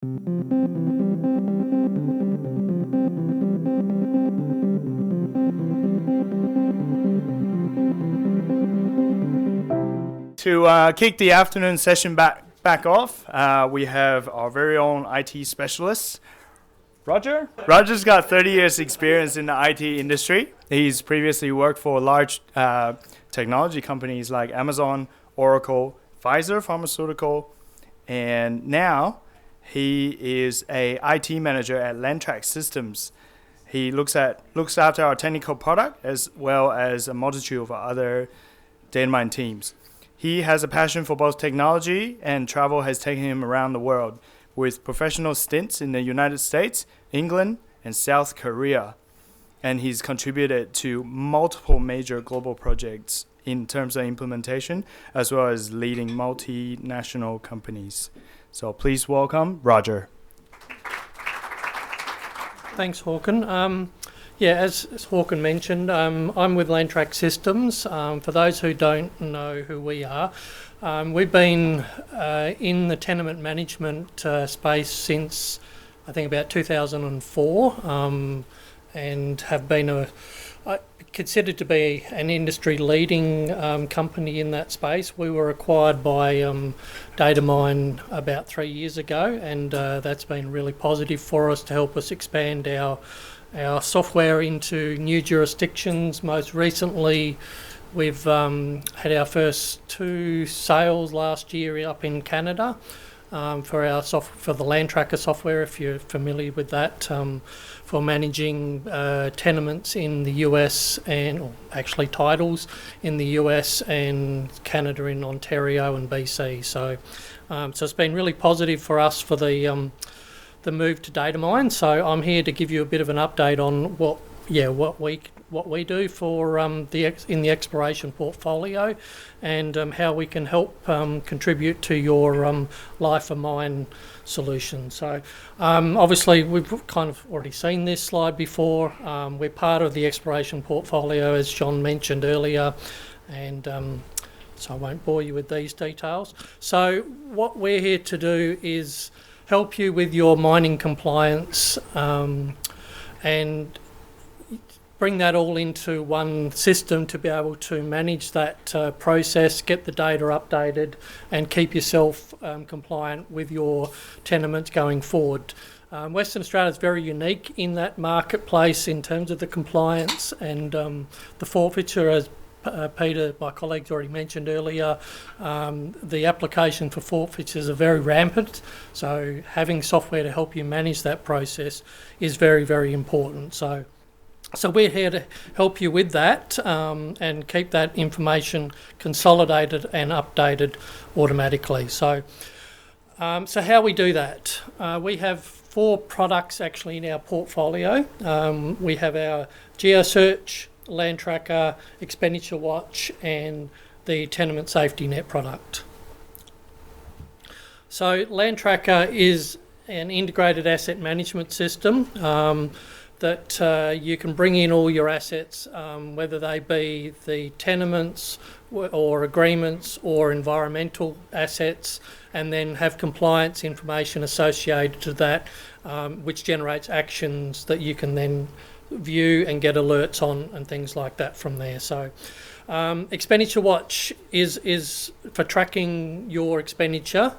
To kick the afternoon session back off, we have our very own IT specialist, Roger. Roger's got 30 years experience in the IT industry. He's previously worked for large technology companies like Amazon, Oracle, Pfizer Pharmaceutical, and now he is a IT manager at LandTrack Systems. He looks after our technical product as well as a multitude of other Datamine teams. He has a passion for both technology, and travel has taken him around the world with professional stints in the United States, England, and South Korea. And he's contributed to multiple major global projects in terms of implementation, as well as leading multinational companies. So please welcome Roger. Thanks, Hawken. As Hawken mentioned, I'm with LandTrack Systems. For those who don't know who we are, we've been in the tenement management space since, I think, about 2004, and have been considered to be an industry-leading company in that space. We were acquired by Datamine about 3 years ago, and that's been really positive for us to help us expand our software into new jurisdictions. Most recently, we've had our first 2 sales last year up in Canada for the LandTracker software, if you're familiar with that, for managing tenements in the US or actually titles in the US and Canada in Ontario and BC. So it's been really positive for us for the move to Datamine. So I'm here to give you a bit of an update on what we do for in the exploration portfolio, and how we can help contribute to your life of mine solution. So obviously we've kind of already seen this slide before. We're part of the exploration portfolio, as John mentioned earlier, and so I won't bore you with these details. So what we're here to do is help you with your mining compliance, and bring that all into one system to be able to manage that process, get the data updated, and keep yourself compliant with your tenements going forward. Western Australia is very unique in that marketplace in terms of the compliance and the forfeiture, as Peter, my colleagues, already mentioned earlier. The application for forfeitures are very rampant, so having software to help you manage that process is very, very important. So we're here to help you with that, and keep that information consolidated and updated automatically. So how we do that? We have 4 products actually in our portfolio. We have our GeoSearch, LandTracker, Expenditure Watch, and the Tenement Safety Net product. So LandTracker is an integrated asset management system that you can bring in all your assets, whether they be the tenements or agreements or environmental assets, and then have compliance information associated to that, which generates actions that you can then view and get alerts on and things like that from there. So Expenditure Watch is for tracking your expenditure.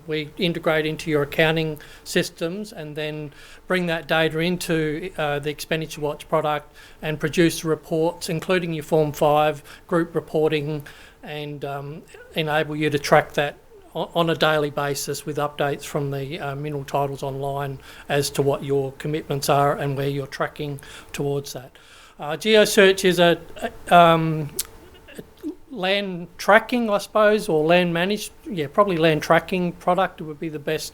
We integrate into your accounting systems and then bring that data into the Expenditure Watch product and produce reports, including your Form 5 group reporting, and enable you to track that on a daily basis with updates from the mineral titles online as to what your commitments are and where you're tracking towards that. GeoSearch is a land tracking, I suppose, or land managed, probably land tracking product would be the best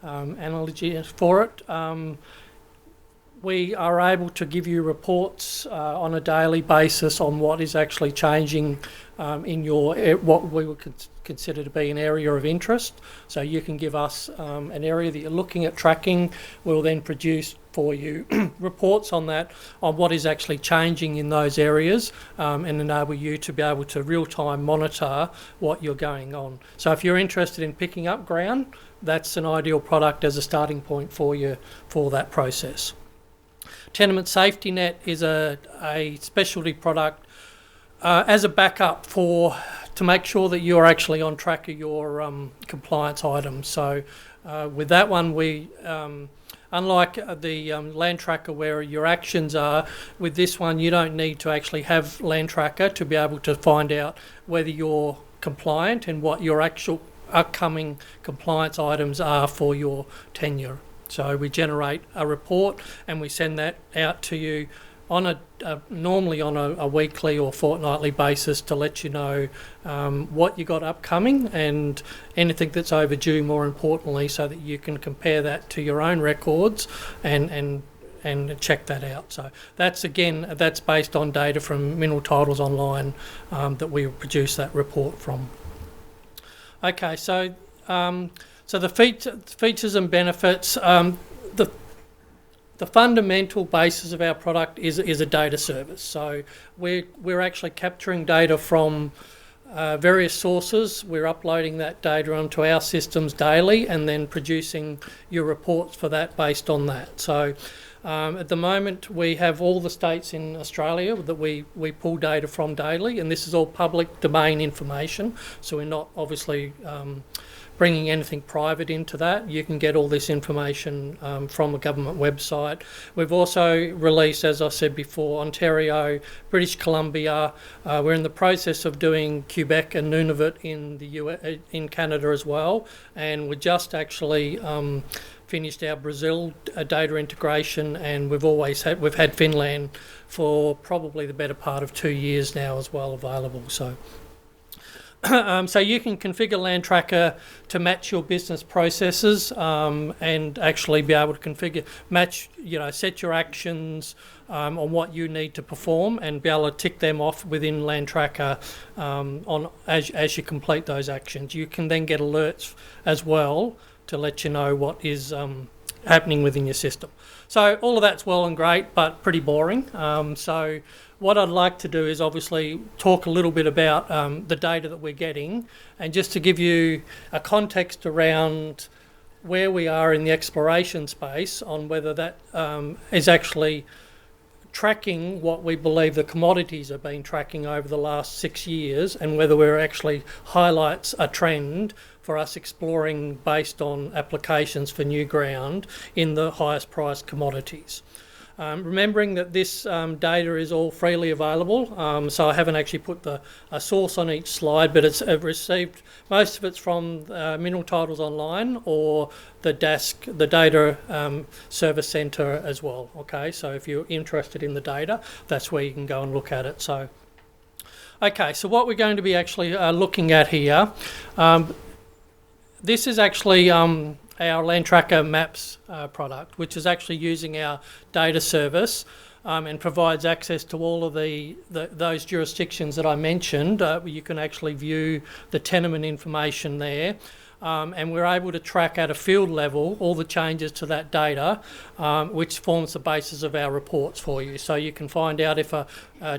analogy for it. We are able to give you reports on a daily basis on what is actually changing in your what we would consider to be an area of interest. So you can give us an area that you're looking at tracking. We'll then produce for you reports on that, on what is actually changing in those areas, and enable you to be able to real-time monitor what you're going on. So if you're interested in picking up ground, that's an ideal product as a starting point for you for that process. Tenement Safety Net is a specialty product as a backup to make sure that you're actually on track of your compliance items. So with that one, we unlike the LandTracker where your actions are, with this one you don't need to actually have LandTracker to be able to find out whether you're compliant and what your actual upcoming compliance items are for your tenure. So we generate a report and we send that out to you on normally on a weekly or fortnightly basis to let you know what you got upcoming and anything that's overdue, more importantly, so that you can compare that to your own records and check that out. So that's based on data from Mineral Titles Online that we produce that report from. Okay, so the features and benefits. The fundamental basis of our product is a data service. So we're actually capturing data from various sources. We're uploading that data onto our systems daily and then producing your reports for that based on that. So at the moment we have all the states in Australia that we pull data from daily, and this is all public domain information. So we're not obviously bringing anything private into that. You can get all this information from a government website. We've also released, as I said before, Ontario, British Columbia. We're in the process of doing Quebec and Nunavut in Canada as well, and we just actually finished our Brazil data integration, and we've had Finland for probably the better part of 2 years now as well available. So. So you can configure LandTracker to match your business processes and actually be able to set your actions on what you need to perform and be able to tick them off within LandTracker as you complete those actions. You can then get alerts as well to let you know what is happening within your system. So all of that's well and great, but pretty boring. So what I'd like to do is obviously talk a little bit about the data that we're getting, and just to give you a context around where we are in the exploration space on whether that is actually tracking what we believe the commodities have been tracking over the last 6 years, and whether we're actually highlights a trend for us exploring based on applications for new ground in the highest priced commodities. Remembering that this data is all freely available, so I haven't actually put a source on each slide, but it's received, most of it's from Mineral Titles Online or the Data Service Centre as well. Okay, so if you're interested in the data, that's where you can go and look at it. So, okay, so what we're going to be actually looking at here, this is actually our LandTracker Maps product, which is actually using our data service and provides access to all of those jurisdictions that I mentioned. You can actually view the tenement information there. And we're able to track at a field level all the changes to that data, which forms the basis of our reports for you. So you can find out if a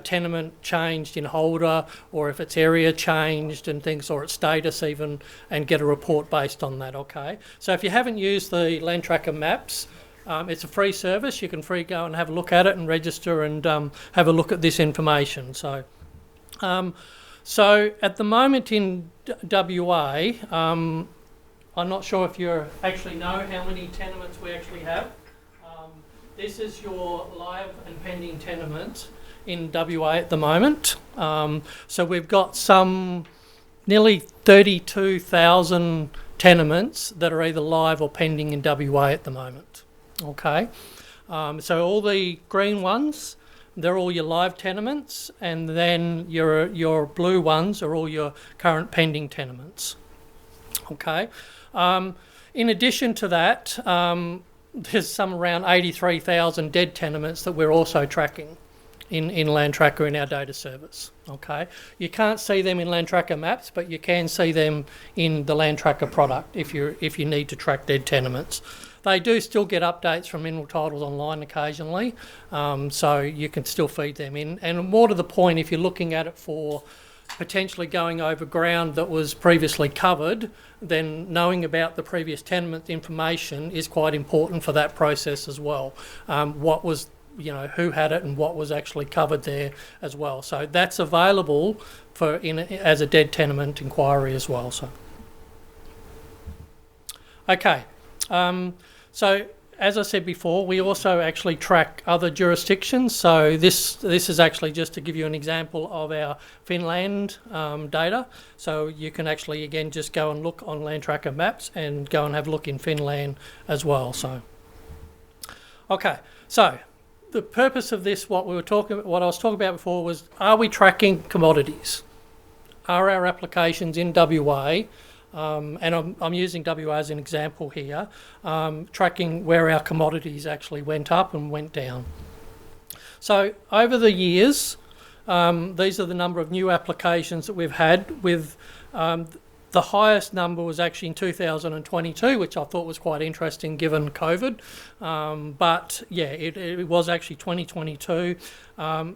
tenement changed in holder, or if its area changed and things, or its status even, and get a report based on that. Okay. So if you haven't used the LandTracker Maps, it's a free service. You can go and have a look at it and register and have a look at this information. So at the moment in WA, I'm not sure if you actually know how many tenements we actually have. This is your live and pending tenements in WA at the moment. So we've got some nearly 32,000 tenements that are either live or pending in WA at the moment. Okay, so all the green ones, they're all your live tenements, and then your blue ones are all your current pending tenements. Okay. In addition to that, there's some around 83,000 dead tenements that we're also tracking in LandTracker in our data service. Okay. You can't see them in LandTracker Maps, but you can see them in the LandTracker product if you need to track dead tenements. They do still get updates from Mineral Titles Online occasionally, so you can still feed them in. And more to the point, if you're looking at it for potentially going over ground that was previously covered, then knowing about the previous tenement information is quite important for that process as well. What was, who had it and what was actually covered there as well. So that's available as a dead tenement inquiry as well. So, okay. So as I said before, we also actually track other jurisdictions. So this is actually just to give you an example of our Finland data. So you can actually, again, just go and look on Land Tracker maps and go and have a look in Finland as well. So, okay. So the purpose of this, what I was talking about before, was: are we tracking commodities? Are our applications in WA? And I'm using WA as an example here, tracking where our commodities actually went up and went down. So over the years, these are the number of new applications that we've had, with the highest number was actually in 2022, which I thought was quite interesting given COVID. But yeah, it was actually 2022.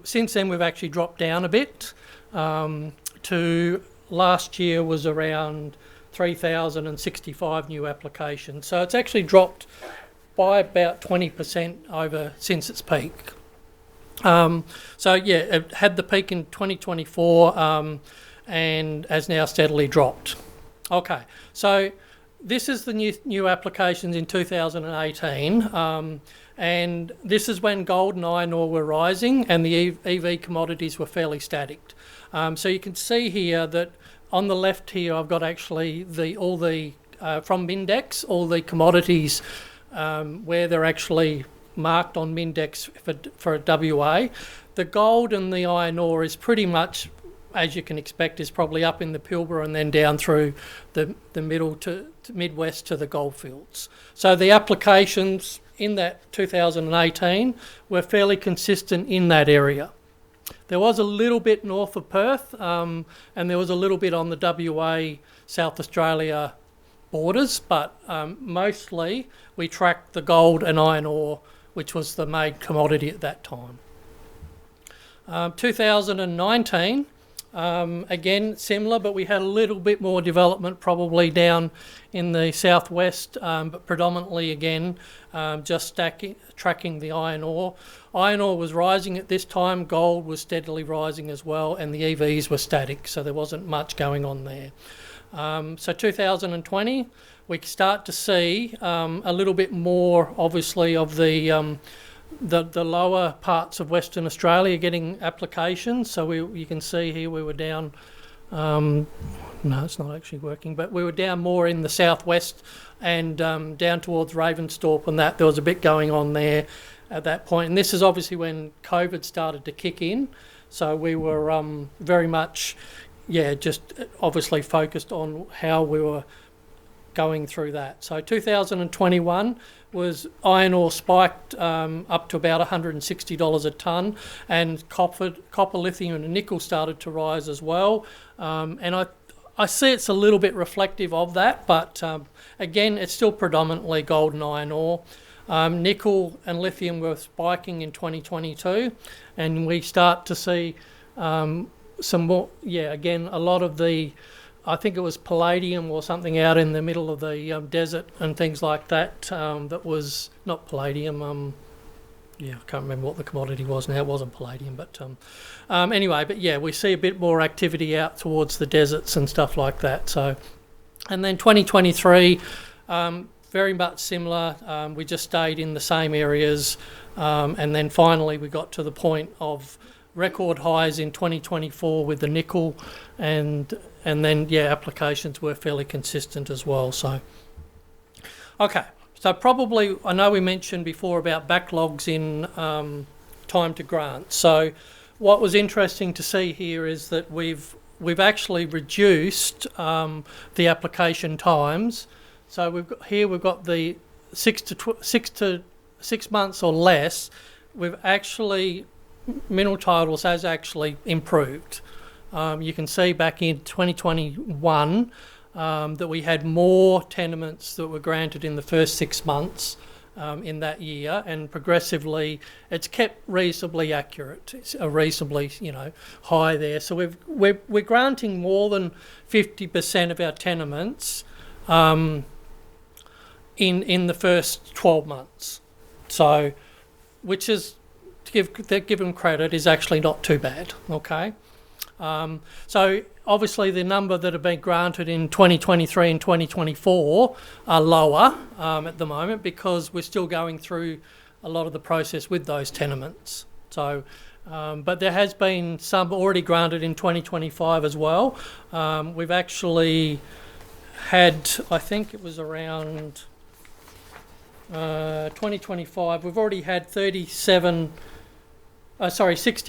Since then, we've actually dropped down a bit. To last year was around 3,065 new applications. So it's actually dropped by about 20% over since its peak. So yeah, it had the peak in 2024 and has now steadily dropped. Okay, so this is the new applications in 2018, and this is when gold and iron ore were rising and the EV commodities were fairly static. So you can see here that on the left here, I've got actually from Mindex, all the commodities where they're actually marked on Mindex for WA. The gold and the iron ore is pretty much, as you can expect, is probably up in the Pilbara and then down through the middle to Midwest to the goldfields. So the applications in that 2018 were fairly consistent in that area. There was a little bit north of Perth, and there was a little bit on the WA, South Australia borders, but mostly we tracked the gold and iron ore, which was the main commodity at that time. 2019, again similar, but we had a little bit more development probably down in the southwest, but predominantly again just tracking the iron ore. Iron ore was rising at this time, gold was steadily rising as well, and the EVs were static, so there wasn't much going on there. So 2020, we start to see a little bit more, obviously, of the lower parts of Western Australia getting applications. So you can see here we were down, no, it's not actually working, but we were down more in the southwest and down towards Ravensthorpe and that. There was a bit going on there at that point. And this is obviously when COVID started to kick in. So we were very much, just obviously focused on how we were going through that. So 2021 was iron ore spiked up to about $160 a tonne, and copper, lithium and nickel started to rise as well. And I see it's a little bit reflective of that, but again, it's still predominantly gold and iron ore. Nickel and lithium were spiking in 2022, and we start to see some more, again, a lot of the, I think it was palladium or something out in the middle of the desert and things like that, that was not palladium, I can't remember what the commodity was now. It wasn't palladium, but anyway, but we see a bit more activity out towards the deserts and stuff like that. So, and then 2023, very much similar. We just stayed in the same areas, and then finally we got to the point of record highs in 2024 with the nickel, and then applications were fairly consistent as well. So, okay. So probably, I know we mentioned before about backlogs in time to grant. So what was interesting to see here is that we've actually reduced the application times. So we've got the 6 months or less. We've actually, mineral titles has actually improved. You can see back in 2021 that we had more tenements that were granted in the first 6 months in that year, and progressively it's kept reasonably accurate. It's a reasonably, high there. So we're granting more than 50% of our tenements in the first 12 months. So, which is, to give them credit, is actually not too bad. Okay. So obviously the number that have been granted in 2023 and 2024 are lower at the moment, because we're still going through a lot of the process with those tenements. So, but there has been some already granted in 2025 as well. We've actually had, I think it was around 2025, we've already had 60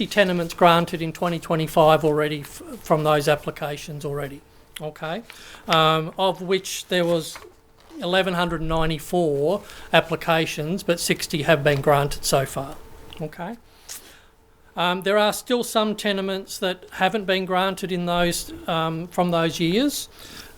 tenements granted in 2025 already from those applications already, okay, of which there was 1,194 applications, but 60 have been granted so far, okay. There are still some tenements that haven't been granted in those from those years,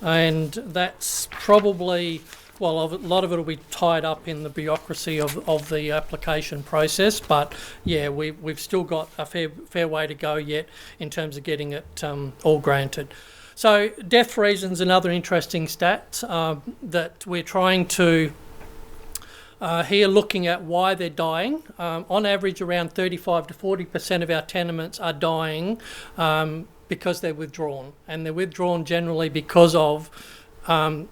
and that's probably, well, a lot of it will be tied up in the bureaucracy of the application process, but yeah, we've still got a fair way to go yet in terms of getting it all granted. So death reason's another interesting stat that we're trying to here looking at why they're dying. On average, around 35 to 40% of our tenements are dying because they're withdrawn, and they're withdrawn generally because of a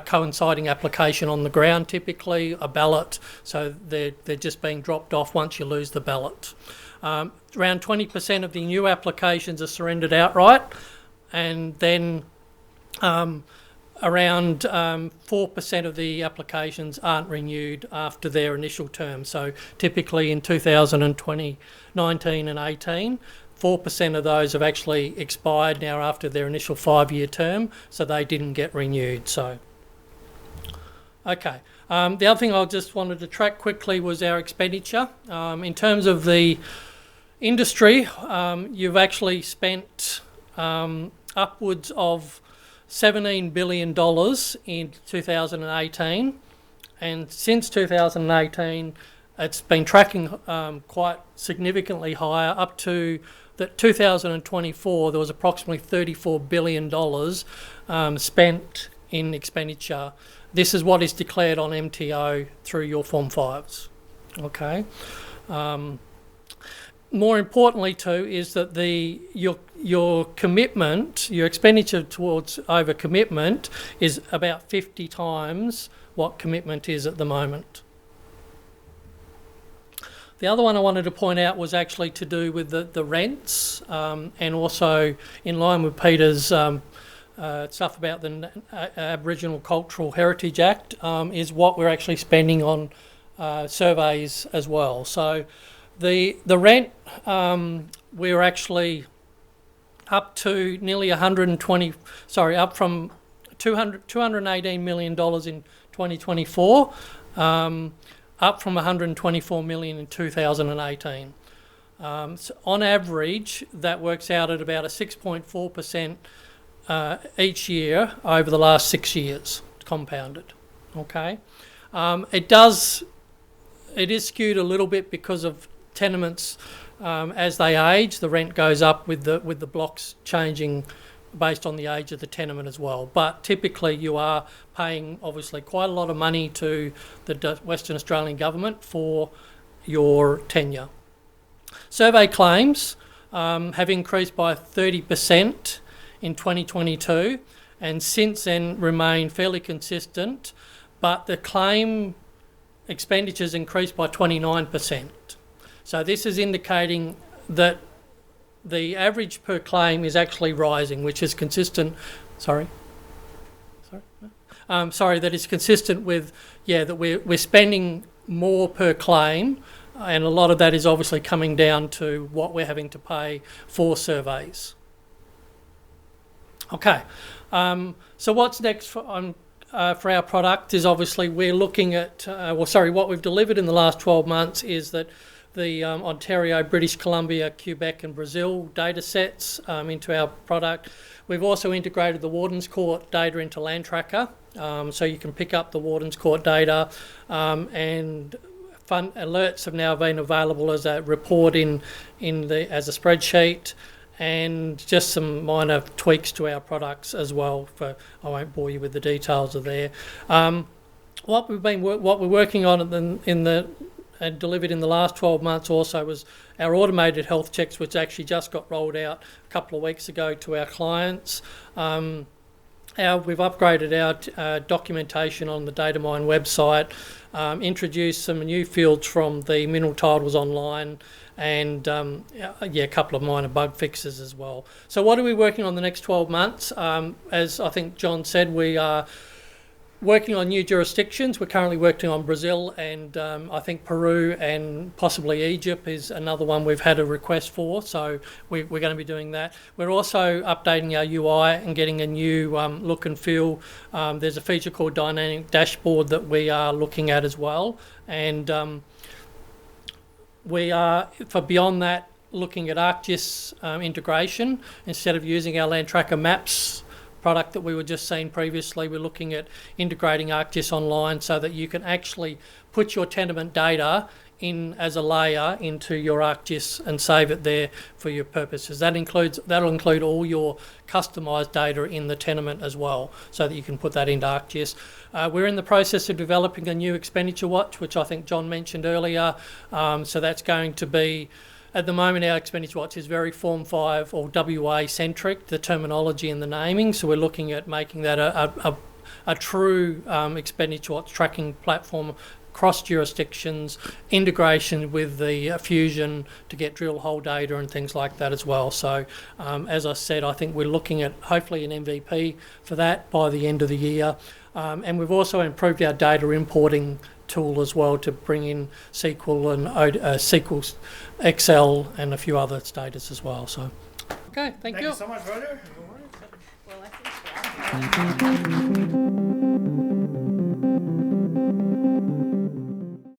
coinciding application on the ground, typically a ballot, so they're just being dropped off once you lose the ballot. Around 20% of the new applications are surrendered outright, and then around 4% of the applications aren't renewed after their initial term. So typically in 2020, 19 and 18, 4% of those have actually expired now after their initial 5-year term, so they didn't get renewed. So, okay. The other thing I just wanted to track quickly was our expenditure. In terms of the industry, you've actually spent upwards of $17 billion in 2018, and since 2018 it's been tracking quite significantly higher, up to that 2024 there was approximately $34 billion spent in expenditure. This is what is declared on MTO through your Form 5s. Okay. More importantly too is that your commitment, your expenditure towards over commitment is about 50 times what commitment is at the moment. The other one I wanted to point out was actually to do with the rents, and also in line with Peter's stuff about the Aboriginal Cultural Heritage Act, is what we're actually spending on surveys as well. So the rent, we're actually up to nearly up from $218 million in 2024, up from $124 million in 2018. So on average, that works out at about a 6.4% each year over the last 6 years, compounded. Okay, it is skewed a little bit because of tenements as they age. The rent goes up with the blocks changing based on the age of the tenement as well. But typically you are paying obviously quite a lot of money to the Western Australian government for your tenure. Survey claims have increased by 30% in 2022, and since then remain fairly consistent, but the claim expenditures increased by 29%. So this is indicating that the average per claim is actually rising, which is consistent. That is consistent with that we're spending more per claim, and a lot of that is obviously coming down to what we're having to pay for surveys. Okay, so what's next for our product is obviously we're looking at what we've delivered in the last 12 months is that the Ontario, British Columbia, Quebec and Brazil data sets into our product. We've also integrated the Warden's Court data into LandTracker, so you can pick up the Warden's Court data, and fun alerts have now been available as a report as a spreadsheet, and just some minor tweaks to our products as well. I won't bore you with the details of there. What we're working on and delivered in the last 12 months also was our automated health checks, which actually just got rolled out a couple of weeks ago to our clients. We've upgraded our documentation on the Datamine website, introduced some new fields from the mineral titles online, and a couple of minor bug fixes as well. So what are we working on the next 12 months? As I think John said, we are working on new jurisdictions. We're currently working on Brazil, and I think Peru and possibly Egypt is another one we've had a request for, so we're going to be doing that. We're also updating our UI and getting a new look and feel. There's a feature called Dynamic Dashboard that we are looking at as well, and we are, for beyond that, looking at ArcGIS integration. Instead of using our LandTracker Maps product that we were just seeing previously, we're looking at integrating ArcGIS online so that you can actually put your tenement data in as a layer into your ArcGIS and save it there for your purposes. That'll include all your customised data in the tenement as well, so that you can put that into ArcGIS. We're in the process of developing a new expenditure watch, which I think John mentioned earlier. So that's going to be, at the moment, our expenditure watch is very Form 5 or WA centric, the terminology and the naming. So we're looking at making that a true expenditure watch tracking platform across jurisdictions, integration with the Fusion to get drill hole data and things like that as well. So as I said, I think we're looking at hopefully an MVP for that by the end of the year. And we've also improved our data importing tool as well to bring in SQL and SQL, Excel and a few other status as well. So, okay, thank you. Thank you so much, Roger. Well, I think